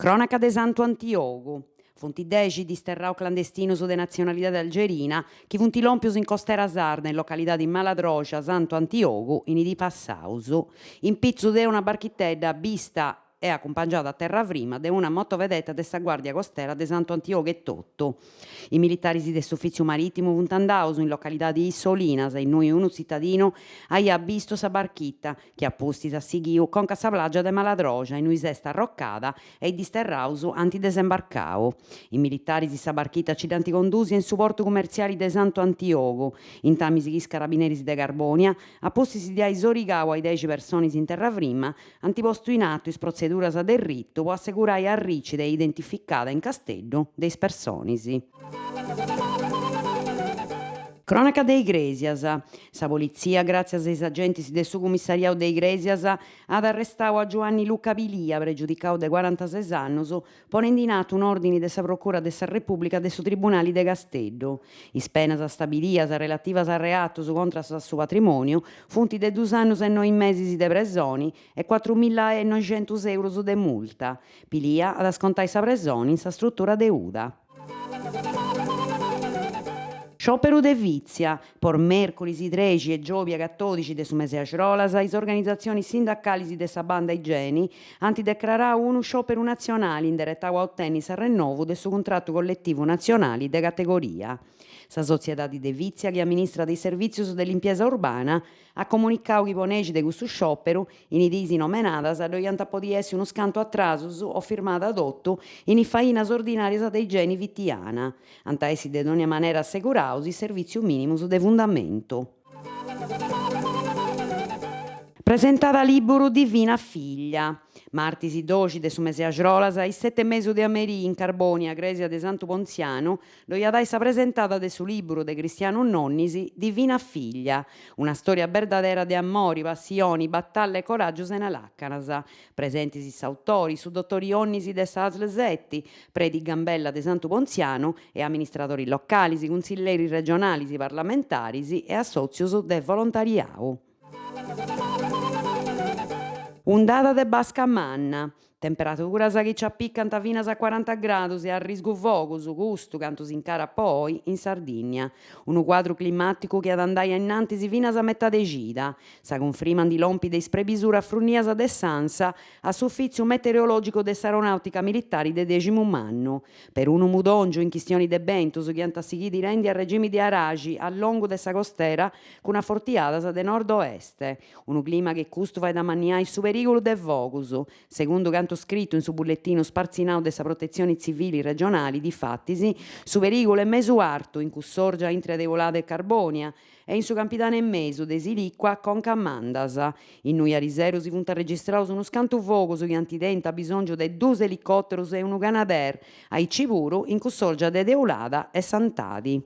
Cronaca de Santu Antiogu. Funti 10 di sterrau clandestino su de nazionalità algerina, chi funti lompius in Costera Sarda, in località di Maladrocia, Santu Antiogu, in di Passausu. In pizzu de una barchitedda vista e accompagnata a terra prima de una motovedetta de sta guardia costera de Santo Antioco e Totto. I militari del suffizio marittimo vuntandausu in località di Solinas e in noi uno cittadino aia visto sa barchitta che apposti a Sighiu con Cassaplagia de Maladrocia in noi sesta arroccata e di sterrausu antidesembarcao. I militari di sa barchitta ci danti condusi in supporto commerciali de Santo Antioco. In tamisi gli carabinieri de Carbonia apposti si dia isorigao ai 10 persone in terra prima antiposto in atto is procedura del rito può assicurare a ricide identificata in Castello dei personisi. Cronaca de Iglesias. Sa polizia, grazie ai agenti del suo commissariato de Iglesias, ad arrestato a Giovanni Luca Pilia, pregiudicato de 46 anni, ponendo in atto un ordine de sa procura de sa Repubblica de su tribunali de Castello. Is penas stabilias relativas a reatos contra su patrimonio funti de 2 anni e 9 mesi de presoni e 4.900 euro de multa. Pilia ad scontare sa presoni in sa struttura de UDA. Sciopero de vizia, por mercoledì 13 e giovedì 14 de su mese a Cirolas, is organizzazioni sindacali de sa banda Igeni antideclarau uno sciopero nazionale indirettau a ottenere il rinnovo del suo contratto collettivo nazionale de categoria. Sa società di Devizia, che amministra dei servizi dell'impiesa urbana, ha comunicato che ponegi de questo sciopero in idisi nomenadas doianta podi essere uno scanto a trasus o firmata ad otto in fainas ordinarias dei geni vittiana. Anta essi de ogni maniera assicurausi servizio minimo de fundamento. Presentata libro Divina Figlia. Martisi 12 de su mese a Girolas, i 7 mesi de Amerii in Carbonia, Gresia de Santo Ponziano, lo iadaisa presentata de su libro de Cristiano Nonnisi, Divina Figlia, una storia verdadera de amori, passioni, battaglie e coraggio se ne laccanas. Presentisi s'autori, su dottori Onnisi de Saslesetti, preti Gambella de Santo Ponziano e amministratori locali, consiglieri regionali, parlamentari e assozios de volontariau. Undata de Bascamanna, temperaturas che ci appiccano fino a 40 gradi e a rischio fuoco su gusto canto si incara poi in Sardegna. Un quadro climatico che ad andare innanzi fino a metà de gita. Sa conferma di lompi de previsura fruniasa de Sansa a suffizio meteorologico de aeronautica militari de 10° anno. Per un mudongio in questioni de ventos che antassighi rendi al regime di Aragi a lungo de sa costera con una fortiata de nord-oeste. Un clima che custo va da maniai su pericolo de focus, secondo canto scritto in su bullettino sparzinao della protezioni civili regionali di fattisi, su pericolo e mesu arto in cui sorgia intre de volate Carbonia e in su capitano e mesu de Silicqua con Cammandas. In noi a Risero si punta a registrare uno scanto fuoco che antidenta bisogno de 2 elicotteri e uno Canadair ai Cipuru in cui sorgia de Deulada e Santadi.